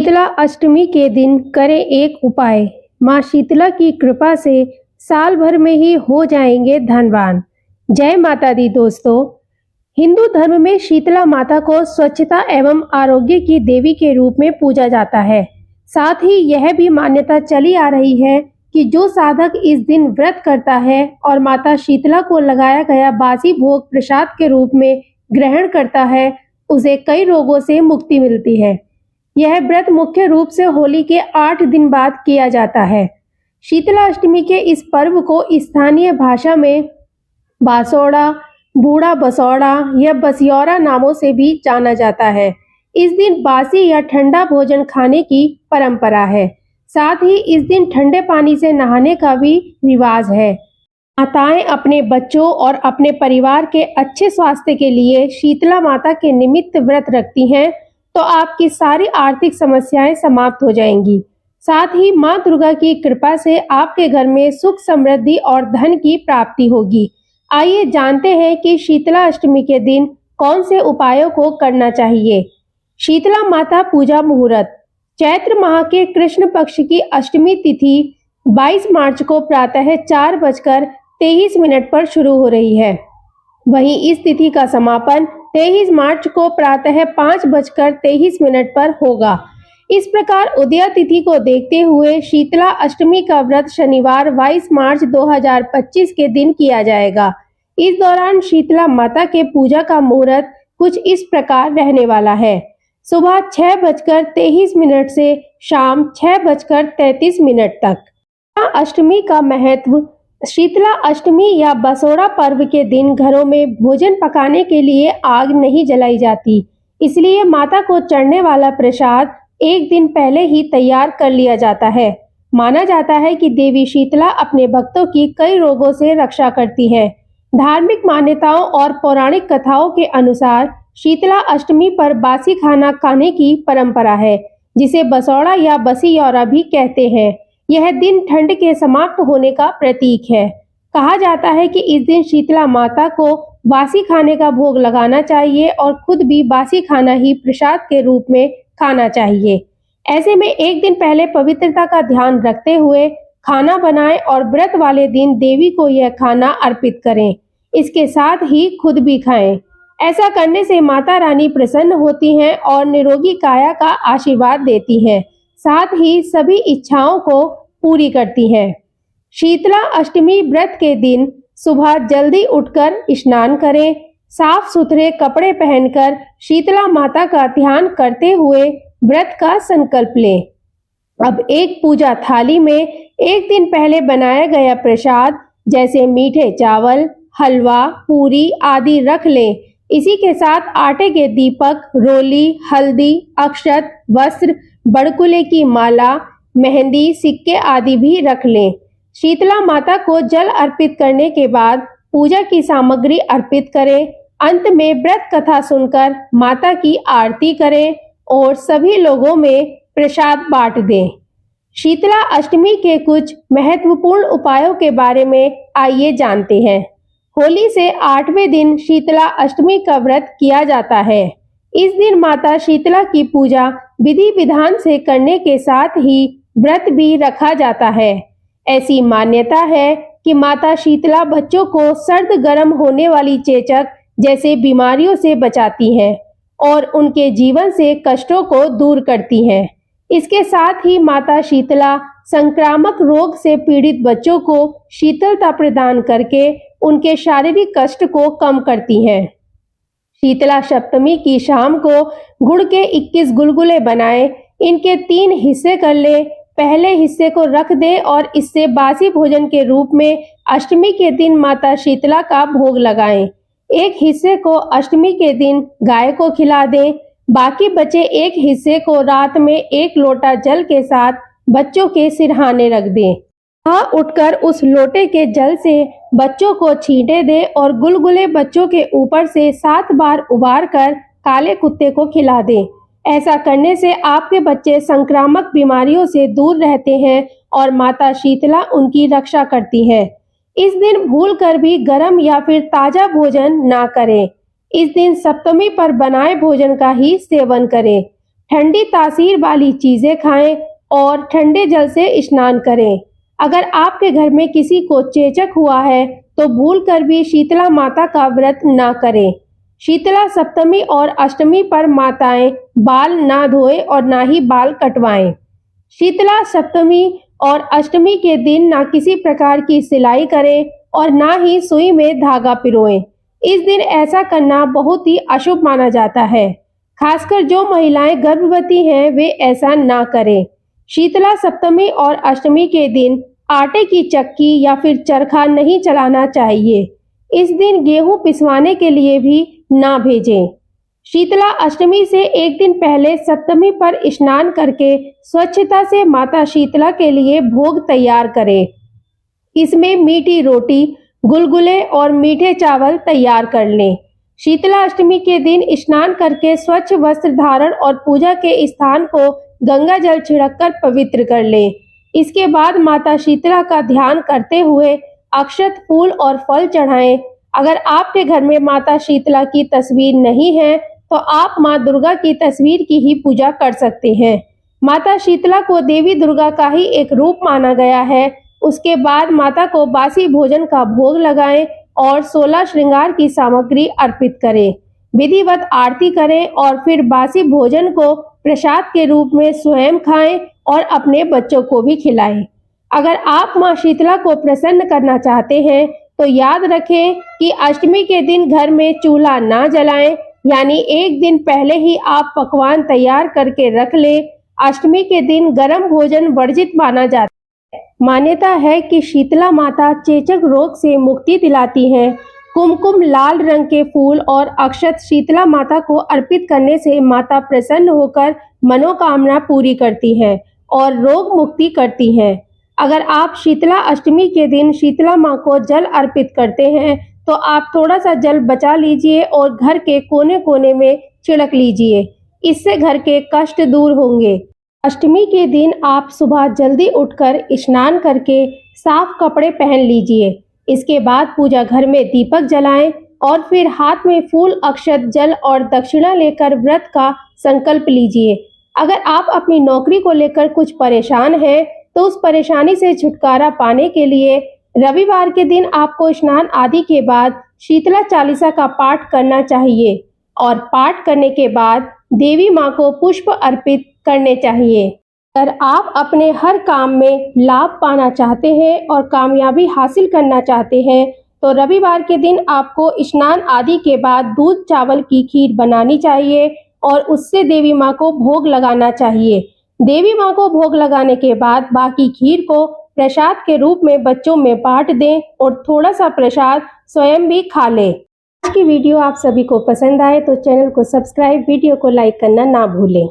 शीतला अष्टमी के दिन करें एक उपाय। माँ शीतला की कृपा से साल भर में ही हो जाएंगे धनवान। जय माता दी दोस्तों। हिंदू धर्म में शीतला माता को स्वच्छता एवं आरोग्य की देवी के रूप में पूजा जाता है। साथ ही यह भी मान्यता चली आ रही है कि जो साधक इस दिन व्रत करता है और माता शीतला को लगाया गया बासी भोग प्रसाद के रूप में ग्रहण करता है, उसे कई रोगों से मुक्ति मिलती है। यह व्रत मुख्य रूप से होली के 8 दिन बाद किया जाता है। शीतला अष्टमी के इस पर्व को स्थानीय भाषा में बासोड़ा, बूढ़ा बसौड़ा या बसियौरा नामों से भी जाना जाता है। इस दिन बासी या ठंडा भोजन खाने की परंपरा है। साथ ही इस दिन ठंडे पानी से नहाने का भी रिवाज है। माताएं अपने बच्चों और अपने परिवार के अच्छे स्वास्थ्य के लिए शीतला माता के निमित्त व्रत रखती हैं, तो आपकी सारी आर्थिक समस्याएं समाप्त हो जाएंगी। साथ ही मां दुर्गा की कृपा से आपके घर में सुख, समृद्धि और धन की प्राप्ति होगी। आइए जानते हैं कि शीतला अष्टमी के दिन कौन से उपायों को करना चाहिए। शीतला माता पूजा मुहूर्त। चैत्र माह के कृष्ण पक्ष की अष्टमी तिथि 22 मार्च को प्रातः 4:23 पर शुरू हो रही है। वहीं इस तिथि का समापन 23 मार्च को प्रातः 5:23 पर होगा। इस प्रकार उदया तिथि को देखते हुए शीतला अष्टमी का व्रत शनिवार 22 मार्च 2025 के दिन किया जाएगा। इस दौरान शीतला माता के पूजा का मुहूर्त कुछ इस प्रकार रहने वाला है। सुबह 6:23 से शाम 6:33 तक। अष्टमी का महत्व। शीतला अष्टमी या बसोड़ा पर्व के दिन घरों में भोजन पकाने के लिए आग नहीं जलाई जाती, इसलिए माता को चढ़ने वाला प्रसाद एक दिन पहले ही तैयार कर लिया जाता है। माना जाता है कि देवी शीतला अपने भक्तों की कई रोगों से रक्षा करती है। धार्मिक मान्यताओं और पौराणिक कथाओं के अनुसार शीतला अष्टमी पर बासी खाना खाने की परंपरा है, जिसे बसौड़ा या बसियौरा भी कहते हैं। यह दिन ठंड के समाप्त होने का प्रतीक है। कहा जाता है कि इस दिन शीतला माता को बासी खाने का भोग लगाना चाहिए और खुद भी बासी खाना ही प्रसाद के रूप में खाना चाहिए। ऐसे में एक दिन पहले पवित्रता का ध्यान रखते हुए खाना बनाएं और व्रत वाले दिन देवी को यह खाना अर्पित करें। इसके साथ ही खुद भी खाएं। ऐसा करने से माता रानी प्रसन्न होती हैं और निरोगी काया का आशीर्वाद देती हैं। साथ ही सभी इच्छाओं को पूरी करती हैं। शीतला अष्टमी व्रत के दिन सुबह जल्दी उठकर स्नान करें। साफ सुथरे कपड़े पहनकर शीतला माता का ध्यान करते हुए व्रत का संकल्प लें। अब एक पूजा थाली में एक दिन पहले बनाया गया प्रसाद जैसे मीठे चावल, हलवा, पूरी आदि रख लें। इसी के साथ आटे के दीपक, रोली, हल्दी, अक्षत, वस्त्र, बड़कुले की माला, मेहंदी, सिक्के आदि भी रख लें। शीतला माता को जल अर्पित करने के बाद पूजा की सामग्री अर्पित करें। अंत में व्रत कथा सुनकर माता की आरती करें और सभी लोगों में प्रसाद बांट दें। शीतला अष्टमी के कुछ महत्वपूर्ण उपायों के बारे में आइए जानते हैं। होली से 8वें दिन शीतला अष्टमी का व्रत किया जाता है। इस दिन माता शीतला की पूजा विधि विधान से करने के साथ ही व्रत भी रखा जाता है। ऐसी मान्यता है कि माता शीतला बच्चों को सर्द गर्म होने वाली चेचक जैसे बीमारियों से बचाती हैं और उनके जीवन से कष्टों को दूर करती हैं। इसके साथ ही माता शीतला संक्रामक रोग से पीड़ित बच्चों को शीतलता प्रदान करके उनके शारीरिक कष्ट को कम करती हैं। शीतला सप्तमी की शाम को गुड़ के 21 गुलगुले बनाएं। इनके 3 हिस्से कर लें। पहले हिस्से को रख दें और इससे बासी भोजन के रूप में अष्टमी के दिन माता शीतला का भोग लगाएं। एक हिस्से को अष्टमी के दिन गाय को खिला दें। बाकी बचे एक हिस्से को रात में 1 लोटा जल के साथ बच्चों के सिरहाने रख दें। उठकर उस लोटे के जल से बच्चों को छींटे दें और गुलगुले बच्चों के ऊपर से 7 बार उबार कर काले कुत्ते को खिला दें। ऐसा करने से आपके बच्चे संक्रामक बीमारियों से दूर रहते हैं और माता शीतला उनकी रक्षा करती है। इस दिन भूलकर भी गर्म या फिर ताजा भोजन ना करें। इस दिन सप्तमी पर बनाए भोजन का ही सेवन करें। ठंडी तासीर वाली चीजें खाएं और ठंडे जल से स्नान करें। अगर आपके घर में किसी को चेचक हुआ है तो भूलकर भी शीतला माता का व्रत ना करें। शीतला सप्तमी और अष्टमी पर माताएं बाल ना धोएं और ना ही बाल कटवाएं। शीतला सप्तमी और अष्टमी के दिन ना किसी प्रकार की सिलाई करें और ना ही सुई में धागा पिरोएं। इस दिन ऐसा करना बहुत ही अशुभ माना जाता है। खासकर जो महिलाएं गर्भवती हैं वे ऐसा ना करें। शीतला सप्तमी और अष्टमी के दिन आटे की चक्की या फिर चरखा नहीं चलाना चाहिए। इस दिन गेहूं पिसवाने के लिए भी ना भेजें। शीतला अष्टमी से एक दिन पहले सप्तमी पर स्नान करके स्वच्छता से माता शीतला के लिए भोग तैयार करें। इसमें मीठी रोटी, गुलगुले और मीठे चावल तैयार कर लें। शीतला अष्टमी के दिन स्नान करके स्वच्छ वस्त्र धारण और पूजा के स्थान को गंगा जल छिड़ककर पवित्र कर लें। इसके बाद माता शीतला का ध्यान करते हुए अक्षत, फूल और फल चढ़ाएं। अगर आपके घर में माता शीतला की तस्वीर नहीं है तो आप माँ दुर्गा की तस्वीर की ही पूजा कर सकते हैं। माता शीतला को देवी दुर्गा का ही एक रूप माना गया है। उसके बाद माता को बासी भोजन का भोग लगाएं और 16 श्रृंगार की सामग्री अर्पित करें। विधिवत आरती करें और फिर बासी भोजन को प्रसाद के रूप में स्वयं खाएं और अपने बच्चों को भी खिलाएं। अगर आप माँ शीतला को प्रसन्न करना चाहते हैं तो याद रखें कि अष्टमी के दिन घर में चूल्हा ना जलाएं, यानी एक दिन पहले ही आप पकवान तैयार करके रख लें। अष्टमी के दिन गर्म भोजन वर्जित माना जाता है। मान्यता है कि शीतला माता चेचक रोग से मुक्ति दिलाती हैं। कुमकुम, लाल रंग के फूल और अक्षत शीतला माता को अर्पित करने से माता प्रसन्न होकर मनोकामना पूरी करती है और रोग मुक्ति करती है। अगर आप शीतला अष्टमी के दिन शीतला माँ को जल अर्पित करते हैं तो आप थोड़ा सा जल बचा लीजिए और घर के कोने कोने में छिड़क लीजिए। इससे घर के कष्ट दूर होंगे। अष्टमी के दिन आप सुबह जल्दी उठकर स्नान करके साफ कपड़े पहन लीजिए। इसके बाद पूजा घर में दीपक जलाएं और फिर हाथ में फूल, अक्षत, जल और दक्षिणा लेकर व्रत का संकल्प लीजिए। अगर आप अपनी नौकरी को लेकर कुछ परेशान हैं तो उस परेशानी से छुटकारा पाने के लिए रविवार के दिन आपको स्नान आदि के बाद शीतला चालीसा का पाठ करना चाहिए और पाठ करने के बाद देवी माँ को पुष्प अर्पित करने चाहिए। अगर आप अपने हर काम में लाभ पाना चाहते हैं और कामयाबी हासिल करना चाहते हैं तो रविवार के दिन आपको स्नान आदि के बाद दूध चावल की खीर बनानी चाहिए और उससे देवी माँ को भोग लगाना चाहिए। देवी माँ को भोग लगाने के बाद बाकी खीर को प्रसाद के रूप में बच्चों में बांट दें और थोड़ा सा प्रसाद स्वयं भी खा लें। आज की वीडियो आप सभी को पसंद आए तो चैनल को सब्सक्राइब, वीडियो को लाइक करना ना भूलें।